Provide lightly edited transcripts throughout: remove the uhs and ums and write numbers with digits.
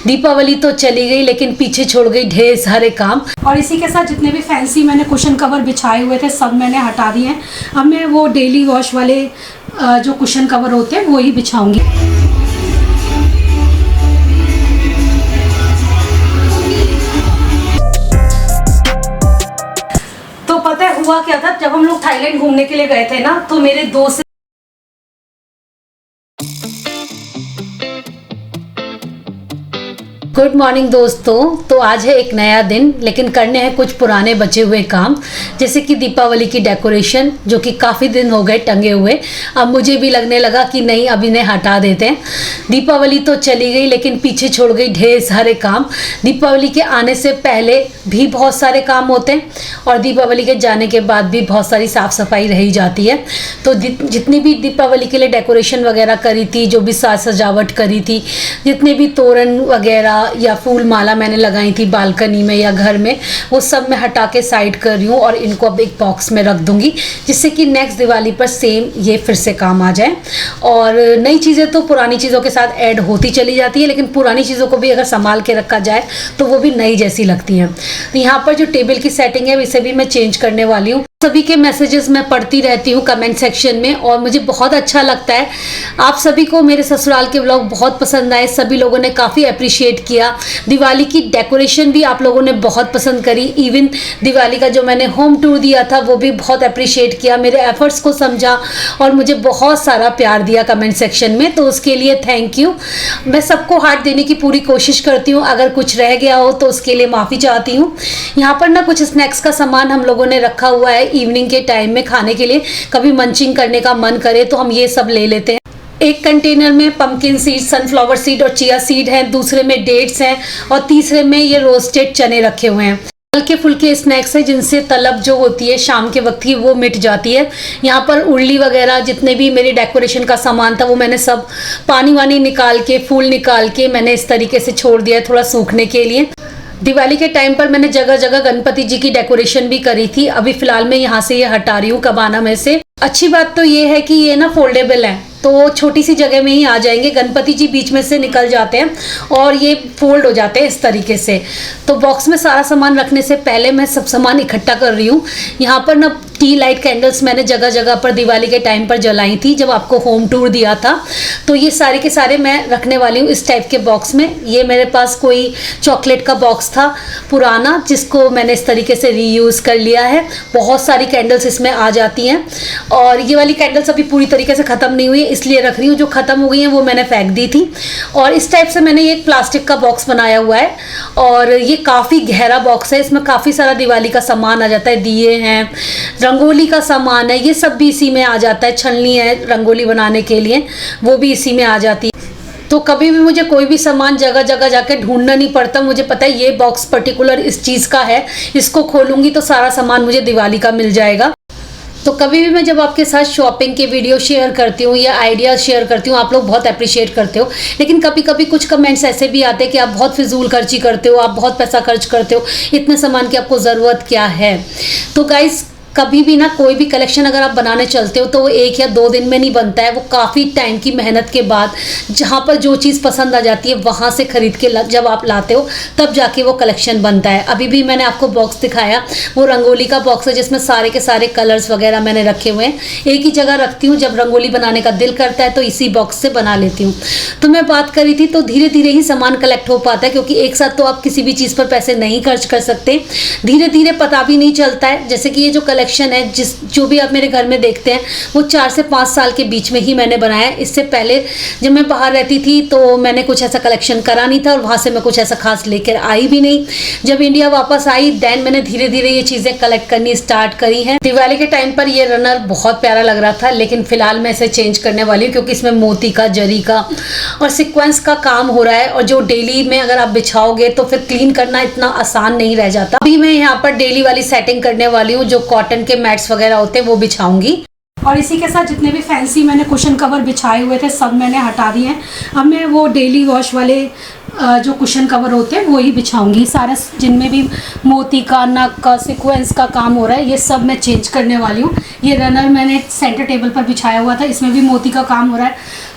दीपावली तो चली गई लेकिन पीछे छोड़ गई ढेर सारे काम। और इसी के साथ जितने भी फैंसी मैंने कुशन कवर बिछाए हुए थे सब मैंने हटा दिए हैं। अब मैं वो डेली वॉश वाले जो कुशन कवर होते हैं वो ही बिछाऊंगी। तो पता है हुआ क्या था, जब हम लोग थाईलैंड घूमने के लिए गए थे ना, तो मेरे दोस्त गुड मॉर्निंग दोस्तों। तो आज है एक नया दिन, लेकिन करने हैं कुछ पुराने बचे हुए काम, जैसे कि दीपावली की डेकोरेशन जो कि काफ़ी दिन हो गए टंगे हुए। अब मुझे भी लगने लगा कि नहीं, अब इन्हें हटा देते हैं। दीपावली तो चली गई लेकिन पीछे छोड़ गई ढेर सारे काम। दीपावली के आने से पहले भी बहुत सारे काम होते हैं और दीपावली के जाने के बाद भी बहुत सारी साफ़ सफाई रही जाती है। तो जितनी भी दीपावली के लिए डेकोरेशन वगैरह करी थी, जो भी साज सजावट करी थी, जितने भी तोरण वगैरह या फूल माला मैंने लगाई थी बालकनी में या घर में, वो सब मैं हटा के साइड कर रही हूँ और इनको अब एक बॉक्स में रख दूंगी, जिससे कि नेक्स्ट दिवाली पर सेम ये फिर से काम आ जाए। और नई चीज़ें तो पुरानी चीज़ों के साथ ऐड होती चली जाती है, लेकिन पुरानी चीज़ों को भी अगर संभाल के रखा जाए तो वो भी नई जैसी लगती हैं। तो यहाँ पर जो टेबल की सेटिंग है इसे भी मैं चेंज करने वाली हूँ। सभी के मैसेजेस मैं पढ़ती रहती हूँ कमेंट सेक्शन में और मुझे बहुत अच्छा लगता है। आप सभी को मेरे ससुराल के व्लॉग बहुत पसंद आए, सभी लोगों ने काफ़ी अप्रिशिएट किया। दिवाली की डेकोरेशन भी आप लोगों ने बहुत पसंद करी। इवन दिवाली का जो मैंने होम टूर दिया था वो भी बहुत अप्रिशिएट किया, मेरे एफर्ट्स को समझा और मुझे बहुत सारा प्यार दिया कमेंट सेक्शन में, तो उसके लिए थैंक यू। मैं सबको हार्ट देने की पूरी कोशिश करती हूँ, अगर कुछ रह गया हो तो उसके लिए माफ़ी चाहती हूँ। यहाँ पर ना कुछ स्नैक्स का सामान हम लोगों ने रखा हुआ है इवनिंग के टाइम में खाने के लिए, कभी मंचिंग करने का मन करे तो हम ये सब ले लेते हैं। एक कंटेनर में पंपकिन सीड, सनफ्लावर सीड और चिया सीड हैं, दूसरे में डेट्स हैं और तीसरे में ये रोस्टेड चने रखे हुए हैं। हल्के फुल्के स्नैक्स हैं जिनसे तलब जो होती है शाम के वक्त की वो मिट जाती है। यहाँ पर उर्ली वगैरह जितने भी मेरे डेकोरेशन का सामान था वो मैंने सब पानी वानी निकाल के, फूल निकाल के मैंने इस तरीके से छोड़ दिया है थोड़ा सूखने के लिए। दिवाली के टाइम पर मैंने जगह जगह गणपति जी की डेकोरेशन भी करी थी। अभी फिलहाल मैं यहाँ से ये हटा रही हूँ कबाना में से। अच्छी बात तो ये है कि ये ना फोल्डेबल है, तो छोटी सी जगह में ही आ जाएंगे। गणपति जी बीच में से निकल जाते हैं और ये फोल्ड हो जाते हैं इस तरीके से। तो बॉक्स में सारा सामान रखने से पहले मैं सब सामान इकट्ठा कर रही हूँ। यहाँ पर ना टी लाइट कैंडल्स मैंने जगह जगह पर दिवाली के टाइम पर जलाई थी जब आपको होम टूर दिया था, तो ये सारे के सारे मैं रखने वाली हूँ इस टाइप के बॉक्स में। ये मेरे पास कोई चॉकलेट का बॉक्स था पुराना, जिसको मैंने इस तरीके से रीयूज़ कर लिया है। बहुत सारी कैंडल्स इसमें आ जाती हैं और ये वाली कैंडल्स अभी पूरी तरीके से ख़त्म नहीं हुई इसलिए रख रही हूँ, जो ख़त्म हो गई हैं वो मैंने फेंक दी थी। और इस टाइप से मैंने ये एक प्लास्टिक का बॉक्स बनाया हुआ है और ये काफ़ी गहरा बॉक्स है, इसमें काफ़ी सारा दिवाली का सामान आ जाता है। दिए हैं, रंगोली का सामान है, ये सब भी इसी में आ जाता है। छलनी है रंगोली बनाने के लिए, वो भी इसी में आ जाती है। तो कभी भी मुझे कोई भी सामान जगह जगह जाके ढूंढना नहीं पड़ता। मुझे पता है ये बॉक्स पर्टिकुलर इस चीज़ का है, इसको खोलूँगी तो सारा सामान मुझे दिवाली का मिल जाएगा। तो कभी भी मैं जब आपके साथ शॉपिंग के वीडियो शेयर करती हूँ या आइडियाज़ शेयर करती हूँ, आप लोग बहुत अप्रिशिएट करते हो, लेकिन कभी कभी कुछ कमेंट्स ऐसे भी आते हैं कि आप बहुत फिजूल खर्ची करते हो, आप बहुत पैसा खर्च करते हो, इतने सामान की आपको ज़रूरत क्या है। तो गाइस, कभी भी ना कोई भी कलेक्शन अगर आप बनाने चलते हो तो वो 1 या 2 दिन में नहीं बनता है। वो काफ़ी टाइम की मेहनत के बाद जहाँ पर जो चीज़ पसंद आ जाती है वहाँ से ख़रीद के जब आप लाते हो तब जाके वो कलेक्शन बनता है। अभी भी मैंने आपको बॉक्स दिखाया, वो रंगोली का बॉक्स है जिसमें सारे के सारे कलर्स वगैरह मैंने रखे हुए हैं। एक ही जगह रखती हूँ, जब रंगोली बनाने का दिल करता है तो इसी बॉक्स से बना लेती हूँ। तो मैं बात करी थी, तो धीरे धीरे ही सामान कलेक्ट हो पाता है, क्योंकि एक साथ तो आप किसी भी चीज़ पर पैसे नहीं खर्च कर सकते। धीरे धीरे पता भी नहीं चलता है। जैसे कि ये जो कलेक्शन है, जो भी आप मेरे घर में देखते हैं, वो 4 से 5 साल के बीच में ही मैंने बनाया है। इससे पहले जब मैं बाहर रहती थी तो मैंने कुछ ऐसा कलेक्शन करा नहीं था और वहाँ से मैं कुछ ऐसा खास लेकर आई भी नहीं। जब इंडिया वापस आई देन मैंने धीरे धीरे ये चीज़ें कलेक्ट करनी स्टार्ट करी हैं। दिवाली के टाइम पर ये रनर बहुत प्यारा लग रहा था, लेकिन फिलहाल मैं इसे चेंज करने वाली हूँ, क्योंकि इसमें मोती का, जरी का और सीक्वेंस का काम हो रहा है और जो डेली में अगर आप बिछाओगे तो फिर क्लीन करना इतना आसान नहीं रह जाता। अभी मैं यहाँ पर डेली वाली सेटिंग करने वाली हूँ, जो कॉटन के मैट्स वगैरह होते हैं वो बिछाऊंगी। और इसी के साथ जितने भी फैंसी मैंने कुशन कवर बिछाए हुए थे सब मैंने हटा दिए हैं। अब मैं वो डेली वॉश वाले जो कुशन कवर होते हैं वो ही बिछाऊंगी। सारा जिनमें भी मोती का, नग का, सीक्वेंस का काम हो रहा है ये सब मैं चेंज करने वाली हूँ। ये रनर मैंने सेंटर टेबल पर बिछाया हुआ था, इसमें भी मोती का काम हो रहा है।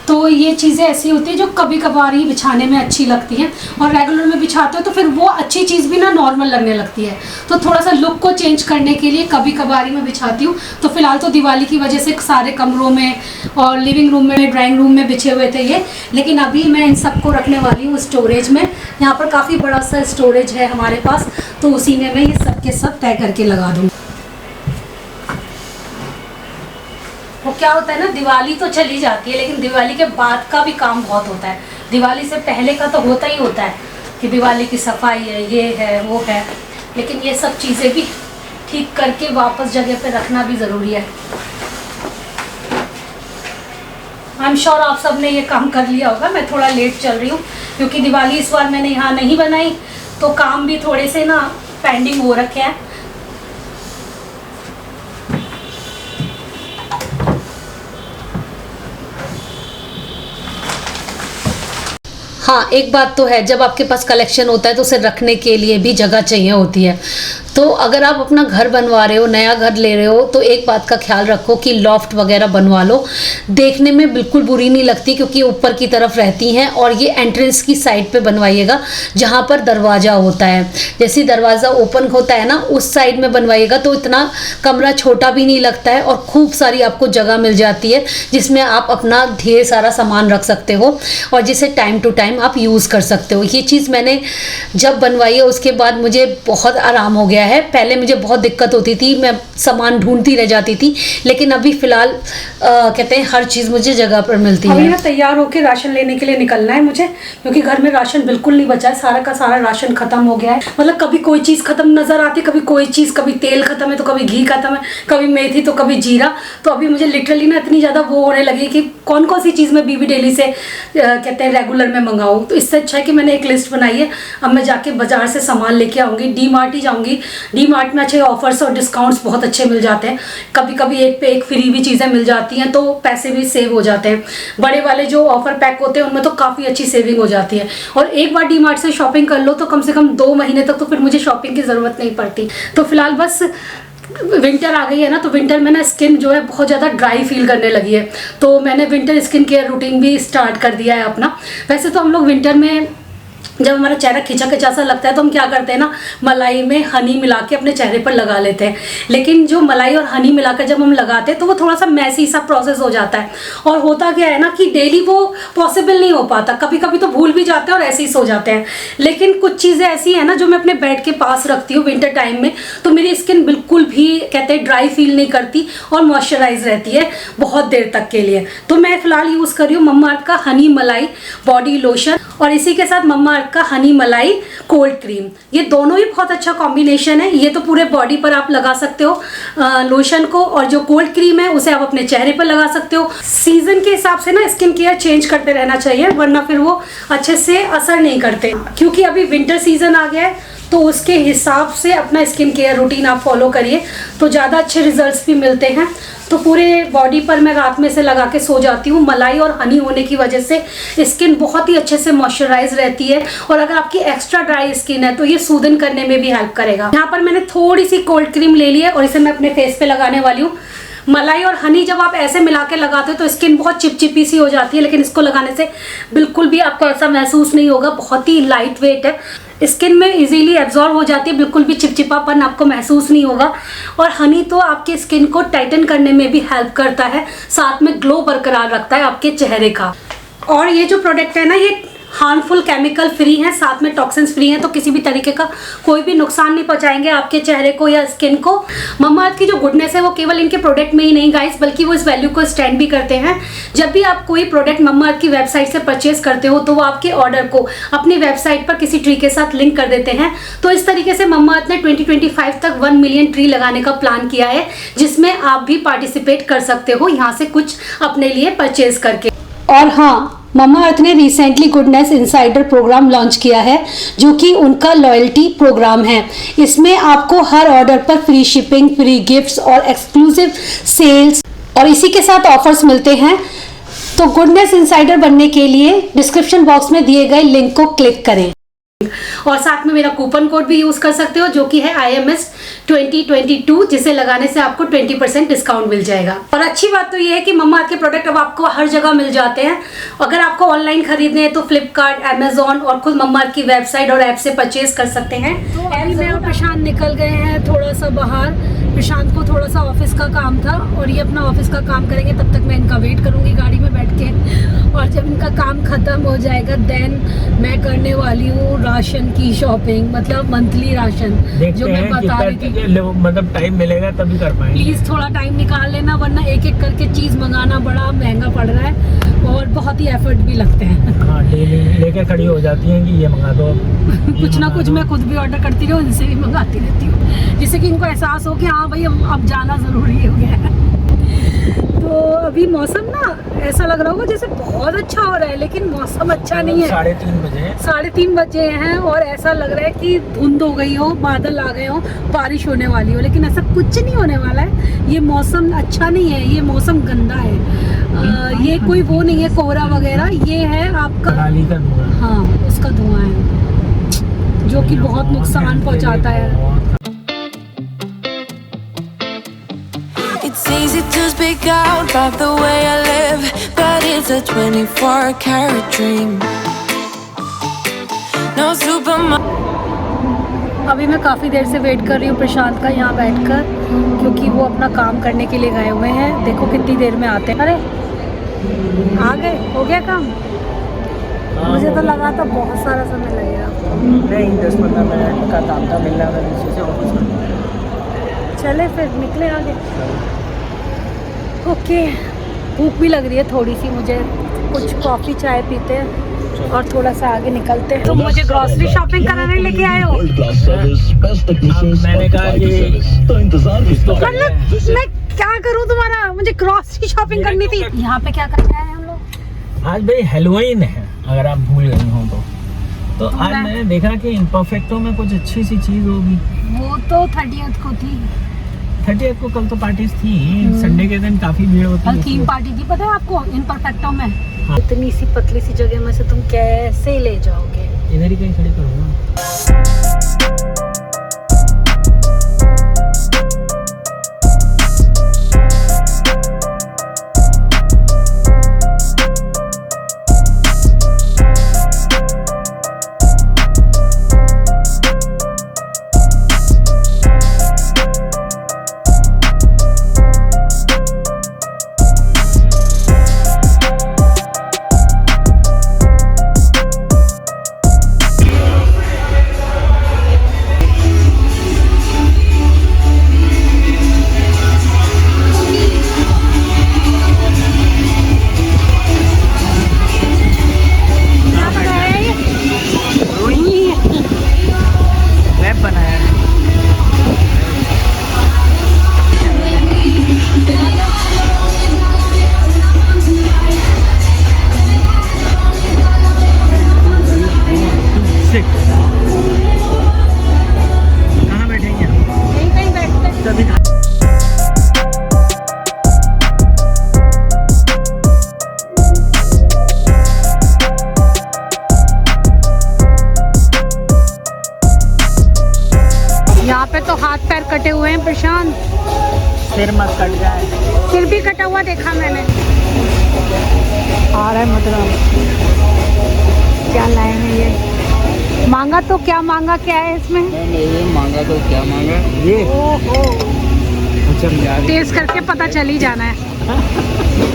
तो ये चीज़ें ऐसी होती है जो कभी कभार ही बिछाने में अच्छी लगती हैं, और रेगुलर में बिछाते हो तो फिर वो अच्छी चीज़ भी ना नॉर्मल लगने लगती है। तो थोड़ा सा लुक को चेंज करने के लिए कभी कभार ही मैं बिछाती हूँ। तो फिलहाल तो दिवाली की वजह से सारे कमरों में और लिविंग रूम में, ड्राइंग रूम में बिछे हुए थे ये, लेकिन अभी मैं इन सबको रखने वाली हूँ स्टोरेज में। यहाँ पर काफ़ी बड़ा सा स्टोरेज है हमारे पास, तो उसी में मैं ये सब के सब तय करके लगा दूँ। वो क्या होता है ना, दिवाली तो चली जाती है लेकिन दिवाली के बाद का भी काम बहुत होता है। दिवाली से पहले का तो होता ही होता है कि दिवाली की सफाई है, ये है, वो है, लेकिन ये सब चीज़ें भी ठीक करके वापस जगह पे रखना भी ज़रूरी है। आई एम श्योर आप सब ने ये काम कर लिया होगा। मैं थोड़ा लेट चल रही हूँ क्योंकि दिवाली इस बार मैंने यहाँ नहीं बनाई, तो काम भी थोड़े से ना पेंडिंग हो रखे हैं। हाँ, एक बात तो है, जब आपके पास कलेक्शन होता है तो उसे रखने के लिए भी जगह चाहिए होती है। तो अगर आप अपना घर बनवा रहे हो, नया घर ले रहे हो, तो एक बात का ख्याल रखो कि लॉफ्ट वगैरह बनवा लो। देखने में बिल्कुल बुरी नहीं लगती क्योंकि ऊपर की तरफ रहती हैं, और ये एंट्रेंस की साइड पे बनवाइएगा जहाँ पर दरवाज़ा होता है। जैसे दरवाज़ा ओपन होता है ना, उस साइड में बनवाइएगा तो इतना कमरा छोटा भी नहीं लगता है और खूब सारी आपको जगह मिल जाती है जिसमें आप अपना ढेर सारा सामान रख सकते हो और जिसे टाइम टू टाइम आप यूज़ कर सकते हो। ये चीज़ मैंने जब बनवाई है उसके बाद मुझे बहुत आराम हो गया है। पहले मुझे बहुत दिक्कत होती थी, मैं सामान ढूंढती रह जाती थी, लेकिन अभी फ़िलहाल कहते हैं हर चीज़ मुझे जगह पर मिलती है। अभी ना तैयार होकर राशन लेने के लिए निकलना है मुझे, क्योंकि घर में राशन बिल्कुल नहीं बचा है। सारा का सारा राशन खत्म हो गया है। मतलब कभी कोई चीज़ खत्म नज़र आती, कभी कोई चीज़, कभी तेल खत्म है तो कभी घी खत्म है, कभी मेथी तो कभी जीरा। तो अभी मुझे लिटरली ना इतनी ज़्यादा वो होने लगी कि कौन कौन सी चीज़ मैं बीबी डेली से कहते हैं रेगुलर में मंगाऊँ। तो इससे अच्छा है कि मैंने एक लिस्ट बनाई है। अब मैं जाके बाजार से सामान लेके आऊँगी, डी मार्ट ही जाऊँगी। डी मार्ट में अच्छे ऑफर्स और डिस्काउंट्स बहुत अच्छे मिल जाते हैं। कभी कभी एक पे एक फ्री भी चीज़ें मिल जाती हैं, तो पैसे भी सेव हो जाते हैं। बड़े वाले जो ऑफर पैक होते हैं उनमें तो काफ़ी अच्छी सेविंग हो जाती है। और एक बार डी मार्ट से शॉपिंग कर लो तो कम से कम 2 महीने तक तो फिर मुझे शॉपिंग की ज़रूरत नहीं पड़ती। तो फिलहाल बस विंटर आ गई है ना, तो विंटर में ना स्किन जो है बहुत ज़्यादा ड्राई फील करने लगी है। तो मैंने विंटर स्किन केयर रूटीन भी स्टार्ट कर दिया है अपना। वैसे तो हम लोग विंटर में जब हमारा चेहरा खिंचा खिंचा सा लगता है तो हम क्या करते हैं ना, मलाई में हनी मिला के अपने चेहरे पर लगा लेते हैं। लेकिन जो मलाई और हनी मिलाकर जब हम लगाते हैं तो वो थोड़ा सा मैसी सा प्रोसेस हो जाता है। और होता क्या है ना कि डेली वो पॉसिबल नहीं हो पाता, कभी कभी तो भूल भी जाते हैं और ऐसे ही सो जाते हैं। लेकिन कुछ चीज़ें ऐसी हैं ना जो मैं अपने बेड के पास रखती हूँ विंटर टाइम में, तो मेरी स्किन बिल्कुल भी कहते हैं ड्राई फील नहीं करती और मॉइस्चराइज रहती है बहुत देर तक के लिए। तो मैं फिलहाल यूज़ कर रही हूँ मम्मा अर्थ का हनी मलाई बॉडी लोशन, और इसी के साथ मम्मा अर्थ का हनी मलाई कोल्ड क्रीम। ये दोनों ही बहुत अच्छा कॉम्बिनेशन है। ये तो पूरे बॉडी पर आप लगा सकते हो लोशन को, और जो कोल्ड क्रीम है उसे आप अपने चेहरे पर लगा सकते हो। सीजन के हिसाब से ना स्किन केयर चेंज करते रहना चाहिए, वरना फिर वो अच्छे से असर नहीं करते। क्योंकि अभी विंटर सीजन आ गया है तो उसके हिसाब से अपना स्किन केयर रूटीन आप फॉलो करिए तो ज़्यादा अच्छे रिजल्ट्स भी मिलते हैं। तो पूरे बॉडी पर मैं रात में से लगा के सो जाती हूँ। मलाई और हनी होने की वजह से स्किन बहुत ही अच्छे से मॉइस्चराइज रहती है, और अगर आपकी एक्स्ट्रा ड्राई स्किन है तो ये सूदन करने में भी हेल्प करेगा। यहाँ पर मैंने थोड़ी सी कोल्ड क्रीम ले ली है और इसे मैं अपने फेस पे लगाने वाली हूँ। मलाई और हनी जब आप ऐसे मिला के लगाते हो तो स्किन बहुत चिपचिपी सी हो जाती है, लेकिन इसको लगाने से बिल्कुल भी आपको ऐसा महसूस नहीं होगा। बहुत ही लाइट वेट है, स्किन में इजीली एब्जॉर्ब हो जाती है, बिल्कुल भी चिपचिपापन आपको महसूस नहीं होगा। और हनी तो आपके स्किन को टाइटन करने में भी हेल्प करता है, साथ में ग्लो बरकरार रखता है आपके चेहरे का। और ये जो प्रोडक्ट है ना, ये हार्मफुल केमिकल फ्री हैं, साथ में टॉक्सिन्स फ्री हैं, तो किसी भी तरीके का कोई भी नुकसान नहीं पहुंचाएंगे आपके चेहरे को या स्किन को। मम्मा अर्थ की जो गुडनेस है वो केवल इनके प्रोडक्ट में ही नहीं गाइस, बल्कि वो इस वैल्यू को स्टैंड भी करते हैं। जब भी आप कोई प्रोडक्ट मम्मा अर्थ की वेबसाइट से परचेज करते हो तो वो आपके ऑर्डर को अपनी वेबसाइट पर किसी ट्री के साथ लिंक कर देते हैं। तो इस तरीके से मम्मा अर्थ ने 2025 तक 1 मिलियन ट्री लगाने का प्लान किया है, जिसमें आप भी पार्टिसिपेट कर सकते हो यहाँ से कुछ अपने लिए परचेज करके। और हाँ, मम्मा अर्थ ने recently goodness insider program launch किया है, जो कि उनका लॉयल्टी प्रोग्राम है। इसमें आपको हर ऑर्डर पर फ्री शिपिंग, फ्री गिफ्ट्स और एक्सक्लूसिव सेल्स और इसी के साथ ऑफर्स मिलते हैं। तो गुडनेस इनसाइडर बनने के लिए डिस्क्रिप्शन बॉक्स में दिए गए लिंक को क्लिक करें। और साथ में मेरा कूपन कोड भी यूज़ कर सकते हो, जो कि है IMS 2022, जिसे लगाने से आपको 20% डिस्काउंट मिल जाएगा। और अच्छी बात तो ये है कि मम्मा अर्थ के प्रोडक्ट अब आपको हर जगह मिल जाते हैं। अगर आपको ऑनलाइन खरीदने हैं तो फ्लिपकार्ट, अमेजोन और खुद मम्मा अर्थ की वेबसाइट और ऐप से परचेज कर सकते हैं। तो अभी मैं और प्रशांत निकल गए हैं थोड़ा सा बाहर। प्रशांत को थोड़ा सा ऑफिस का काम था और ये अपना ऑफिस का काम करेंगे, तब तक मैं इनका वेट करूंगी गाड़ी में बैठ के। और जब इनका काम खत्म हो जाएगा देन मैं करने वाली हूँ राशन की शॉपिंग, मतलब मंथली राशन, जो मैं बता रही थी। मतलब टाइम मिलेगा तभी कर पाएंगे। प्लीज़ थोड़ा टाइम निकाल लेना, वरना एक एक करके चीज़ मंगाना बड़ा महंगा पड़ रहा है और बहुत ही एफर्ट भी लगते हैं। हाँ, डेली लेके खड़ी हो जाती हैं कि ये मंगा दो। कुछ ना कुछ मैं खुद भी ऑर्डर करती रहूँ, इनसे भी मंगाती रहती हूँ, जिससे कि इनको एहसास हो कि हाँ भाई अब जाना ज़रूरी हो गया है। तो अभी मौसम ना ऐसा लग रहा होगा जैसे बहुत अच्छा हो रहा है, लेकिन मौसम अच्छा नहीं है। 3:30 बजे 3:30 बजे हैं और ऐसा लग रहा है कि धुंध हो गई हो, बादल आ गए हो, बारिश होने वाली हो, लेकिन ऐसा कुछ नहीं होने वाला है। ये मौसम अच्छा नहीं है, ये मौसम गंदा है। ये कोई वो नहीं है कोहरा वगैरह, ये है आपका पराली का धुआं। हाँ, उसका धुआं है जो कि बहुत नुकसान पहुंचाता है। It's easy to speak out about the way I live, but it's a 24-karat dream. No supermarket. अभी मैं काफ़ी देर से वेट कर रही हूँ प्रशांत का यहाँ बैठकर, क्योंकि वो अपना काम करने के लिए गए हुए हैं। देखो कितनी देर में आते हैं। अरे आ गए, हो गया काम? मुझे तो लगा था बहुत सारा समय लगेगा। नहीं, 10-15 मिनट का काम था, मिलना था नीचे से ऑफिस में। चले फिर निकले आगे। ओके, भूख भी लग रही है थोड़ी सी मुझे, कुछ कॉफ़ी चाय पीते हैं और थोड़ा सा आगे निकलते हैं। तुम मुझे ग्रॉसरी शॉपिंग कराने लेके आए हो? मैंने कहा कि मतलब मैं क्या करूं तुम्हारा, मुझे ग्रॉसरी शॉपिंग करनी थी। यहाँ पे क्या करने आए हम लोग? आज भाई हैलोवीन है, अगर आप भूल गई हो तो आज मैंने देखा कि इम्परफेक्टो में कुछ अच्छी सी चीज़ होगी। वो तो 30th को थी। 30th को, कल तो पार्टीज थी। संडे के दिन काफी भीड़ होती है। कल थीम पार्टी थी, पता है आपको, इम्परफेक्टो में। हाँ। इतनी सी पतली सी जगह में से तुम कैसे ले जाओगे? इधर ही कहीं खड़ी करूँगा। यहाँ पे तो हाथ पैर कटे हुए हैं प्रशांत। सिर मत कट जाए। सिर भी कटा हुआ देखा मैंने। आ रहा है मतलब क्या लाए हैं ये? मांगा तो क्या मांगा, क्या है इसमें? ये मांगा तो क्या मांगा ये ओहो, अच्छा टेस्ट करके पता चल ही जाना है।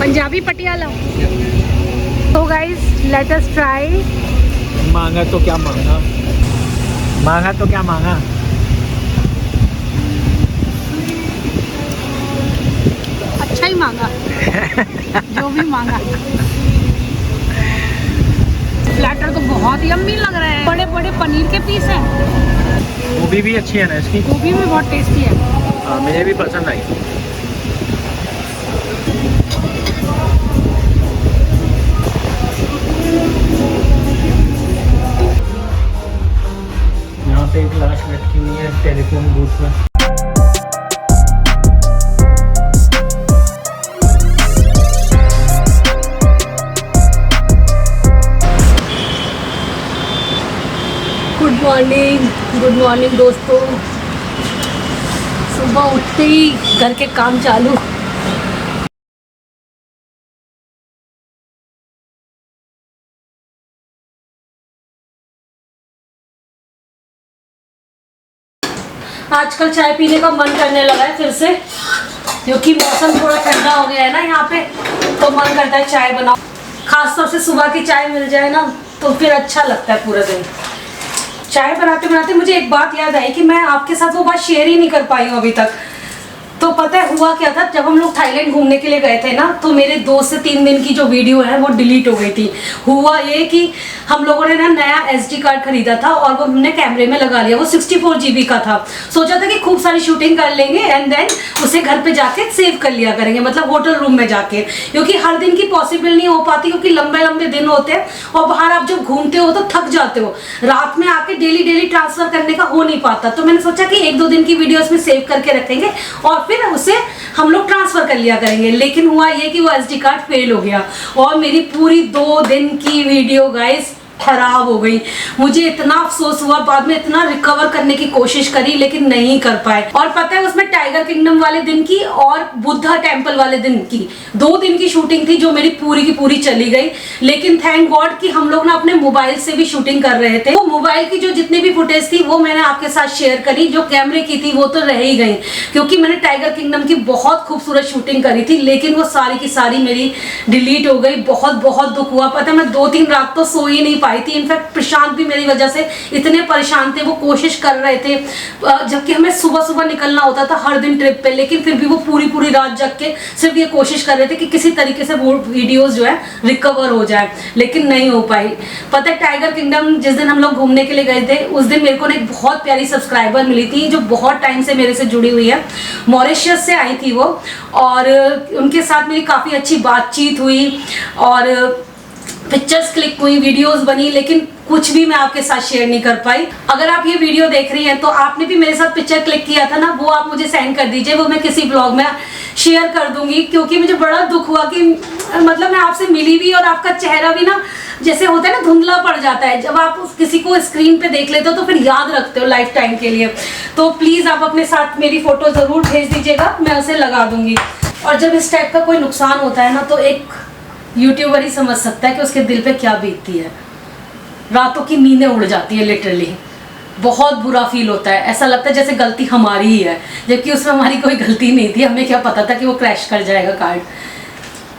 पंजाबी पटियाला। तो गाइस लेट अस ट्राई। मांगा तो क्या मांगा, मांगा तो क्या मांगा। अच्छा ही मांगा जो भी मांगा। प्लेटर तो बहुत यम्मी लग रहा है, बड़े बड़े पनीर के पीस हैं। गोभी भी अच्छी है ना इसकी? गोभी भी बहुत टेस्टी है। हाँ, मुझे भी पसंद आई। यहाँ पे एक लाश लटकी हुई है टेलीफोन बूथ में। गुड मॉर्निंग दोस्तों। सुबह उठते ही घर के काम चालू। आजकल चाय पीने का मन करने लगा है फिर से, क्योंकि मौसम थोड़ा ठंडा हो गया है ना यहाँ पे, तो मन करता है चाय बनाओ। खासतौर से सुबह की चाय मिल जाए ना तो फिर अच्छा लगता है पूरा दिन। चाय बनाते बनाते मुझे एक बात याद आई कि मैं आपके साथ वो बात शेयर ही नहीं कर पाई हूँ अभी तक। तो पता है हुआ क्या था, जब हम लोग थाईलैंड घूमने के लिए गए थे ना, तो मेरे 2 से 3 दिन की जो वीडियो है वो डिलीट हो गई थी। हुआ ये कि हम लोगों ने ना नया SD कार्ड खरीदा था और वो हमने कैमरे में लगा लिया। वो 64 GB का था। सोचा था कि खूब सारी शूटिंग कर लेंगे एंड देन उसे घर पे जाके सेव कर लिया करेंगे, मतलब होटल रूम में जाके, क्योंकि हर दिन की पॉसिबल नहीं हो पाती, क्योंकि लंबे लंबे दिन होते हैं और बाहर आप जब घूमते हो तो थक जाते हो। रात में आके डेली ट्रांसफर करने का हो नहीं पाता। तो मैंने सोचा कि 1-2 दिन की वीडियो इसमें सेव करके रखेंगे और फिर उसे हम लोग ट्रांसफर कर लिया करेंगे। लेकिन हुआ ये कि वो SD कार्ड फेल हो गया और मेरी पूरी 2 दिन की वीडियो गाइस खराब हो गई। मुझे इतना अफसोस हुआ, बाद में इतना रिकवर करने की कोशिश करी लेकिन नहीं कर पाए। और पता है उसमें टाइगर किंगडम वाले दिन की और बुद्धा टेम्पल वाले दिन की 2 दिन की शूटिंग थी जो मेरी पूरी की पूरी चली गई। लेकिन थैंक गॉड कि हम लोग ना अपने मोबाइल से भी शूटिंग कर रहे थे। वो मोबाइल की जो जितनी भी फुटेज थी वो मैंने आपके साथ शेयर करी, जो कैमरे की थी वो तो रह ही गई, क्योंकि मैंने टाइगर किंगडम की बहुत खूबसूरत शूटिंग करी थी, लेकिन वो सारी की सारी मेरी डिलीट हो गई। बहुत दुख हुआ। पता है मैं 2-3 रात तो सो ही नहीं पाई थी। इनफैक्ट प्रशांत भी मेरी वजह से इतने परेशान थे। वो कोशिश कर रहे थे, जबकि हमें सुबह निकलना होता था हर दिन ट्रिप पे, लेकिन फिर भी वो पूरी रात जग के सिर्फ ये कोशिश कर रहे थे कि किसी तरीके से वो वीडियोस जो है रिकवर हो जाए, लेकिन नहीं हो पाई। पता है टाइगर किंगडम जिस दिन हम लोग घूमने के लिए गए थे, उस दिन मेरे को एक बहुत प्यारी सब्सक्राइबर मिली थी जो बहुत टाइम से मेरे से जुड़ी हुई है। मॉरिशस से आई थी वो, और उनके साथ मेरी काफ़ी अच्छी बातचीत हुई और पिक्चर्स क्लिक हुई, वीडियोस बनी, लेकिन कुछ भी मैं आपके साथ शेयर नहीं कर पाई। अगर आप ये वीडियो देख रही हैं तो आपने भी मेरे साथ पिक्चर क्लिक किया था ना, वो आप मुझे सेंड कर दीजिए, वो मैं किसी ब्लॉग में शेयर कर दूंगी। क्योंकि मुझे बड़ा दुख हुआ कि मतलब मैं आपसे मिली भी और आपका चेहरा भी ना जैसे होता है ना धुंधला पड़ जाता है। जब आप किसी को स्क्रीन पे देख लेते हो तो फिर याद रखते हो लाइफ टाइम के लिए। तो प्लीज़ आप अपने साथ मेरी फोटो ज़रूर भेज दीजिएगा, मैं उसे लगा दूंगी। और जब इस टाइप का कोई नुकसान होता है ना तो एक यूट्यूबर ही समझ सकता है कि उसके दिल पे क्या बीतती है। रातों की नींदें उड़ जाती है लिटरली। बहुत बुरा फील होता है, ऐसा लगता है जैसे गलती हमारी ही है, जबकि उसमें हमारी कोई गलती नहीं थी। हमें क्या पता था कि वो क्रैश कर जाएगा कार्ड,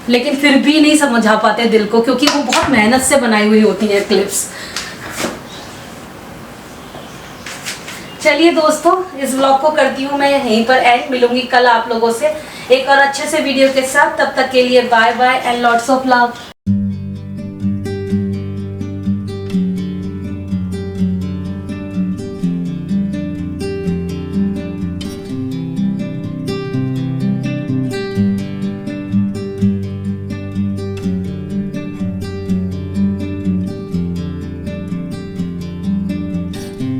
लेकिन फिर भी नहीं समझा पाते दिल को, क्योंकि वो बहुत मेहनत से बनाई हुई होती हैं क्लिप्स। चलिए दोस्तों, इस व्लॉग को करती हूँ मैं यहीं पर एंड। मिलूंगी कल आप लोगों से एक और अच्छे से वीडियो के साथ। तब तक के लिए bye bye and lots of love.